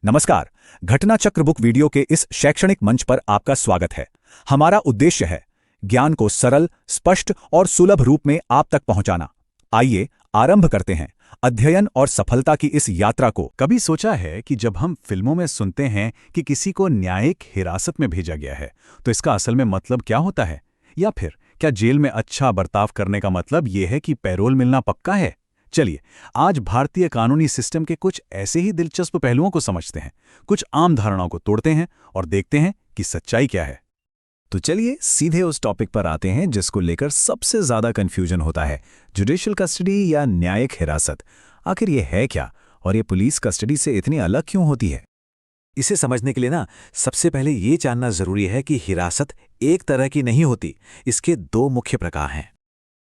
नमस्कार। घटना चक्र बुक वीडियो के इस शैक्षणिक मंच पर आपका स्वागत है। हमारा उद्देश्य है ज्ञान को सरल, स्पष्ट और सुलभ रूप में आप तक पहुंचाना। आइए आरंभ करते हैं अध्ययन और सफलता की इस यात्रा को। कभी सोचा है कि जब हम फिल्मों में सुनते हैं कि किसी को न्यायिक हिरासत में भेजा गया है, तो इसका असल में मतलब क्या होता है? या फिर क्या जेल में अच्छा बर्ताव करने का मतलब ये है कि पैरोल मिलना पक्का है? चलिए, आज भारतीय कानूनी सिस्टम के कुछ ऐसे ही दिलचस्प पहलुओं को समझते हैं, कुछ आम धारणाओं को तोड़ते हैं और देखते हैं कि सच्चाई क्या है। तो चलिए सीधे उस टॉपिक पर आते हैं जिसको लेकर सबसे ज्यादा कंफ्यूजन होता है, जुडिशियल कस्टडी या न्यायिक हिरासत। आखिर ये है क्या और ये पुलिस कस्टडी से इतनी अलग क्यों होती है? इसे समझने के लिए सबसे पहले ये जानना जरूरी है कि हिरासत एक तरह की नहीं होती। इसके दो मुख्य प्रकार हैं।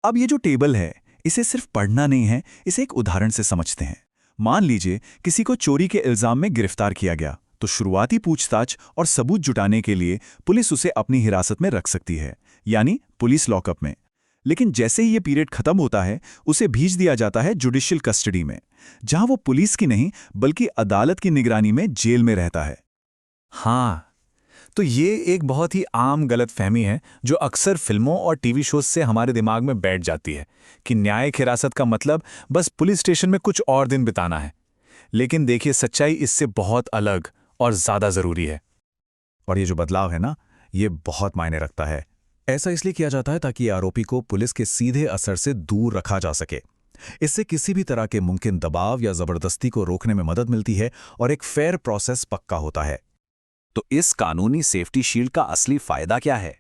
अब ये जो टेबल है, इसे सिर्फ पढ़ना नहीं है, इसे एक उदाहरण से समझते हैं। मान लीजिए किसी को चोरी के इल्जाम में गिरफ्तार किया गया, तो शुरुआती पूछताछ और सबूत जुटाने के लिए पुलिस उसे अपनी हिरासत में रख सकती है, यानी पुलिस लॉकअप में। लेकिन जैसे ही ये पीरियड खत्म होता है, उसे भेज दिया जाता है जुडिशियल कस्टडी में, जहां वो पुलिस की नहीं बल्कि अदालत की निगरानी में जेल में रहता है। हाँ, तो ये एक बहुत ही आम गलतफहमी है जो अक्सर फिल्मों और टीवी शोज से हमारे दिमाग में बैठ जाती है कि न्यायिक हिरासत का मतलब बस पुलिस स्टेशन में कुछ और दिन बिताना है। लेकिन देखिए, सच्चाई इससे बहुत अलग और ज्यादा जरूरी है। और ये जो बदलाव है ना, ये बहुत मायने रखता है। ऐसा इसलिए किया जाता है ताकि आरोपी को पुलिस के सीधे असर से दूर रखा जा सके। इससे किसी भी तरह के मुमकिन दबाव या जबरदस्ती को रोकने में मदद मिलती है और एक फेयर प्रोसेस पक्का होता है। तो इस कानूनी सेफ्टी शील्ड का असली फायदा क्या है?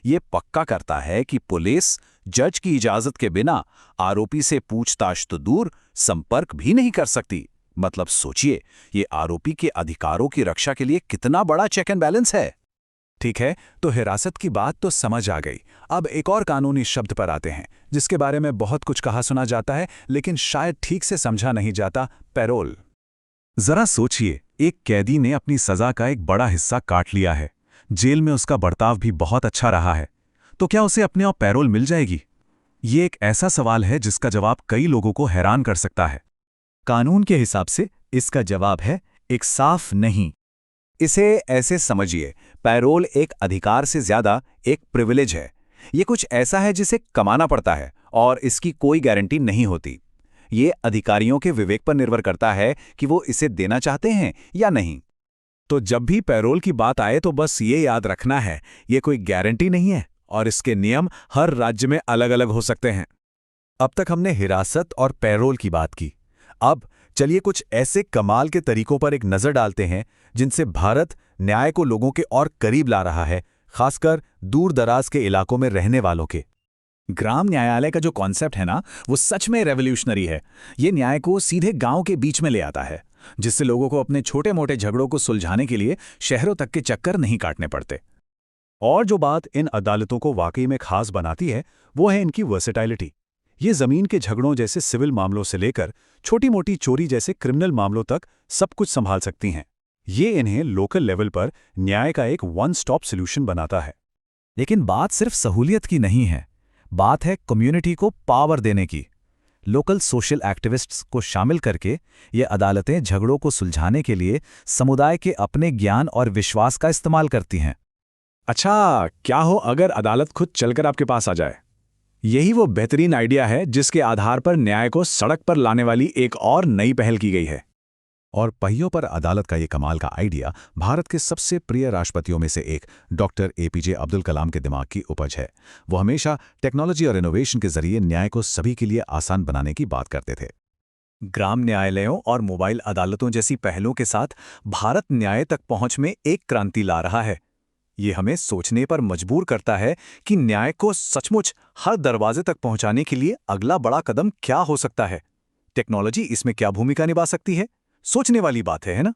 ये पक्का करता है कि पुलिस जज की इजाजत के बिना आरोपी से पूछताछ तो दूर, संपर्क भी नहीं कर सकती। मतलब सोचिए, ये आरोपी के अधिकारों की रक्षा के लिए कितना बड़ा चेक एंड बैलेंस है। ठीक है, तो हिरासत की बात तो समझ आ गई। अब एक और कानूनी शब्द पर आते हैं जिसके बारे में बहुत कुछ कहा सुना जाता है लेकिन शायद ठीक से समझा नहीं जाता, पैरोल। जरा सोचिए, एक कैदी ने अपनी सजा का एक बड़ा हिस्सा काट लिया है, जेल में उसका बर्ताव भी बहुत अच्छा रहा है, तो क्या उसे अपने आप पैरोल मिल जाएगी? ये एक ऐसा सवाल है जिसका जवाब कई लोगों को हैरान कर सकता है। कानून के हिसाब से इसका जवाब है एक साफ नहीं। इसे ऐसे समझिए, पैरोल एक अधिकार से ज्यादा एक प्रिविलेज है। ये कुछ ऐसा है जिसे कमाना पड़ता है और इसकी कोई गारंटी नहीं होती। ये अधिकारियों के विवेक पर निर्भर करता है कि वो इसे देना चाहते हैं या नहीं। तो जब भी पैरोल की बात आए तो बस ये याद रखना है, ये कोई गारंटी नहीं है और इसके नियम हर राज्य में अलग अलग हो सकते हैं। अब तक हमने हिरासत और पैरोल की बात की। अब चलिए कुछ ऐसे कमाल के तरीकों पर एक नजर डालते हैं जिनसे भारत न्याय को लोगों के और करीब ला रहा है, खासकर दूर दराज के इलाकों में रहने वालों के। ग्राम न्यायालय का जो कॉन्सेप्ट है वो सच में रेवोल्यूशनरी है। ये न्याय को सीधे गांव के बीच में ले आता है, जिससे लोगों को अपने छोटे मोटे झगड़ों को सुलझाने के लिए शहरों तक के चक्कर नहीं काटने पड़ते। और जो बात इन अदालतों को वाकई में खास बनाती है, वो है इनकी वर्सेटाइलिटी। ये जमीन के झगड़ों जैसे सिविल मामलों से लेकर छोटी मोटी चोरी जैसे क्रिमिनल मामलों तक सब कुछ संभाल सकती हैं। ये इन्हें लोकल लेवल पर न्याय का एक वन स्टॉप सॉल्यूशन बनाता है। लेकिन बात सिर्फ सहूलियत की नहीं है, बात है कम्युनिटी को पावर देने की। लोकल सोशल एक्टिविस्ट्स को शामिल करके ये अदालतें झगड़ों को सुलझाने के लिए समुदाय के अपने ज्ञान और विश्वास का इस्तेमाल करती हैं। अच्छा, क्या हो अगर अदालत खुद चलकर आपके पास आ जाए? यही वो बेहतरीन आइडिया है जिसके आधार पर न्याय को सड़क पर लाने वाली एक और नई पहल की गई है। और पहियों पर अदालत का ये कमाल का आइडिया भारत के सबसे प्रिय राष्ट्रपतियों में से एक डॉक्टर एपीजे अब्दुल कलाम के दिमाग की उपज है। वो हमेशा टेक्नोलॉजी और इनोवेशन के जरिए न्याय को सभी के लिए आसान बनाने की बात करते थे। ग्राम न्यायालयों और मोबाइल अदालतों जैसी पहलों के साथ भारत न्याय तक पहुंच में एक क्रांति ला रहा है। ये हमें सोचने पर मजबूर करता है कि न्याय को सचमुच हर दरवाजे तक पहुंचाने के लिए अगला बड़ा कदम क्या हो सकता है। टेक्नोलॉजी इसमें क्या भूमिका निभा सकती है? सोचने वाली बात है ना?